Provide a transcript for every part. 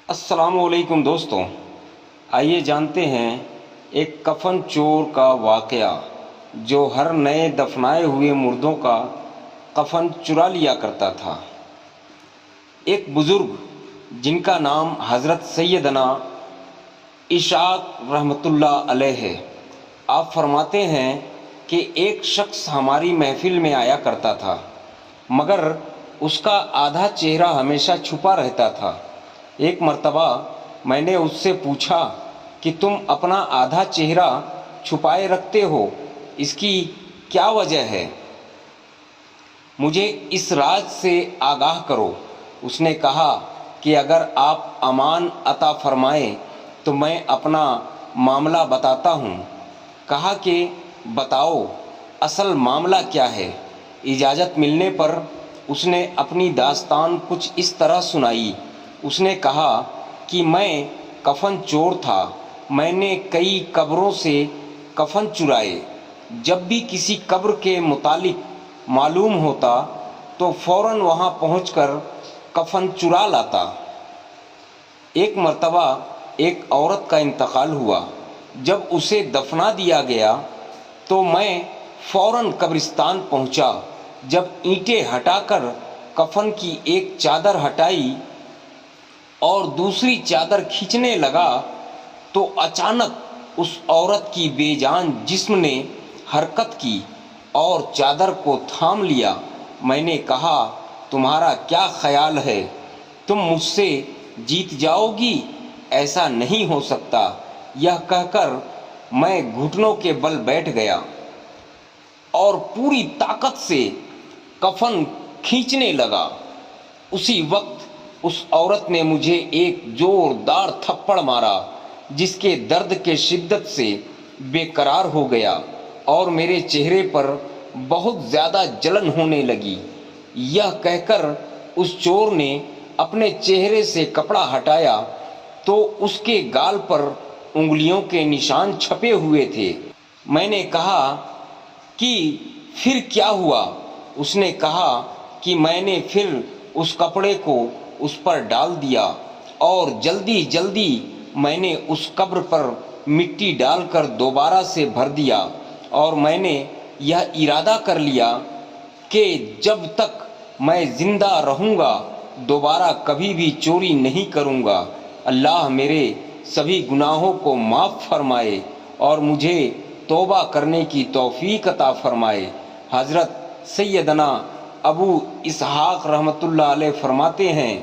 السلام علیکم دوستوں، آئیے جانتے ہیں ایک کفن چور کا واقعہ جو ہر نئے دفنائے ہوئے مردوں کا کفن چرا لیا کرتا تھا۔ ایک بزرگ جن کا نام حضرت سیدنا اسحاق رحمۃ اللہ علیہ ہے، آپ فرماتے ہیں کہ ایک شخص ہماری محفل میں آیا کرتا تھا، مگر اس کا آدھا چہرہ ہمیشہ چھپا رہتا تھا۔ ایک مرتبہ میں نے اس سے پوچھا کہ تم اپنا آدھا چہرہ چھپائے رکھتے ہو، اس کی کیا وجہ ہے؟ مجھے اس راز سے آگاہ کرو۔ اس نے کہا کہ اگر آپ امان عطا فرمائیں تو میں اپنا معاملہ بتاتا ہوں۔ کہا کہ بتاؤ، اصل معاملہ کیا ہے؟ اجازت ملنے پر اس نے اپنی داستان کچھ اس طرح سنائی۔ اس نے کہا کہ میں کفن چور تھا، میں نے کئی قبروں سے کفن چرائے۔ جب بھی کسی قبر کے متعلق معلوم ہوتا تو فوراً وہاں پہنچ کر کفن چرا لاتا۔ ایک مرتبہ ایک عورت کا انتقال ہوا۔ جب اسے دفنا دیا گیا تو میں فوراً قبرستان پہنچا۔ جب اینٹیں ہٹا کر کفن کی ایک چادر ہٹائی اور دوسری چادر کھینچنے لگا تو اچانک اس عورت کی بے جان جسم نے حرکت کی اور چادر کو تھام لیا۔ میں نے کہا، تمہارا کیا خیال ہے؟ تم مجھ سے جیت جاؤ گی؟ ایسا نہیں ہو سکتا۔ یہ کہہ کر میں گھٹنوں کے بل بیٹھ گیا اور پوری طاقت سے کفن کھینچنے لگا۔ اسی وقت اس عورت نے مجھے ایک زوردار تھپڑ مارا، جس کے درد کے شدت سے بے قرار ہو گیا اور میرے چہرے پر بہت زیادہ جلن ہونے لگی۔ یہ کہہ کر اس چور نے اپنے چہرے سے کپڑا ہٹایا تو اس کے گال پر انگلیوں کے نشان چھپے ہوئے تھے۔ میں نے کہا کہ پھر کیا ہوا؟ اس نے کہا کہ میں نے پھر اس کپڑے کو اس پر ڈال دیا اور جلدی جلدی میں نے اس قبر پر مٹی ڈال کر دوبارہ سے بھر دیا، اور میں نے یہ ارادہ کر لیا کہ جب تک میں زندہ رہوں گا دوبارہ کبھی بھی چوری نہیں کروں گا۔ اللہ میرے سبھی گناہوں کو معاف فرمائے اور مجھے توبہ کرنے کی توفیق عطا فرمائے۔ حضرت سیدنا ابو اسحاق رحمۃ اللہ علیہ فرماتے ہیں،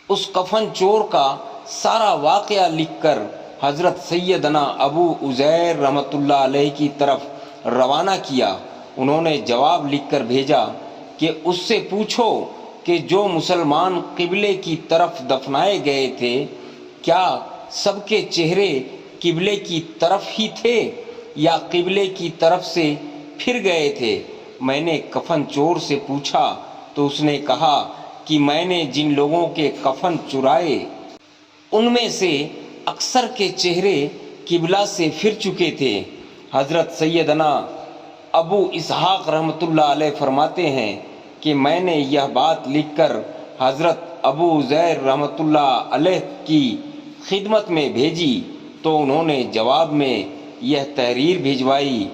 اس کفن چور کا سارا واقعہ لکھ کر حضرت سیدنا ابو عزیر رحمۃ اللہ علیہ کی طرف روانہ کیا۔ انہوں نے جواب لکھ کر بھیجا کہ اس سے پوچھو کہ جو مسلمان قبلے کی طرف دفنائے گئے تھے، کیا سب کے چہرے قبلے کی طرف ہی تھے یا قبلے کی طرف سے پھر گئے تھے؟ میں نے کفن چور سے پوچھا تو اس نے کہا کہ میں نے جن لوگوں کے کفن چرائے ان میں سے اکثر کے چہرے قبلہ سے پھر چکے تھے۔ حضرت سیدنا ابو اسحاق رحمۃ اللہ علیہ فرماتے ہیں کہ میں نے یہ بات لکھ کر حضرت ابو عزیر رحمۃ اللہ علیہ کی خدمت میں بھیجی تو انہوں نے جواب میں یہ تحریر بھیجوائی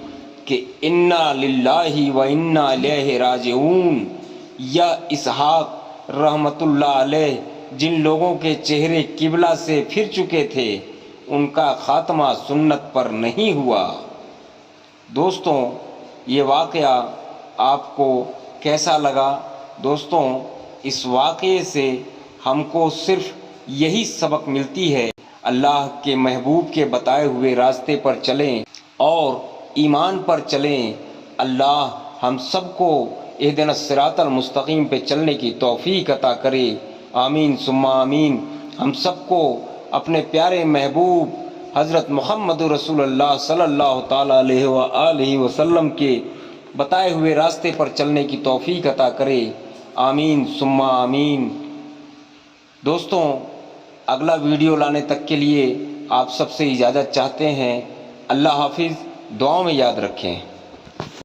کہ انا للہ و انا الیہ راجعون۔ یا اسحاق رحمۃ اللہ علیہ جن لوگوں کے چہرے قبلہ سے پھر چکے تھے، ان کا خاتمہ سنت پر نہیں ہوا۔ دوستوں، یہ واقعہ آپ کو کیسا لگا؟ دوستوں، اس واقعے سے ہم کو صرف یہی سبق ملتی ہے، اللہ کے محبوب کے بتائے ہوئے راستے پر چلیں اور ایمان پر چلیں۔ اللہ ہم سب کو اہدنا الصراط المستقیم پہ چلنے کی توفیق عطا کرے، آمین ثم آمین۔ ہم سب کو اپنے پیارے محبوب حضرت محمد رسول اللہ صلی اللہ تعالیٰ علیہ وآلہ وسلم کے بتائے ہوئے راستے پر چلنے کی توفیق عطا کرے، آمین ثم آمین۔ دوستوں، اگلا ویڈیو لانے تک کے لیے آپ سب سے اجازت چاہتے ہیں۔ اللہ حافظ، دعاؤں میں یاد رکھیں۔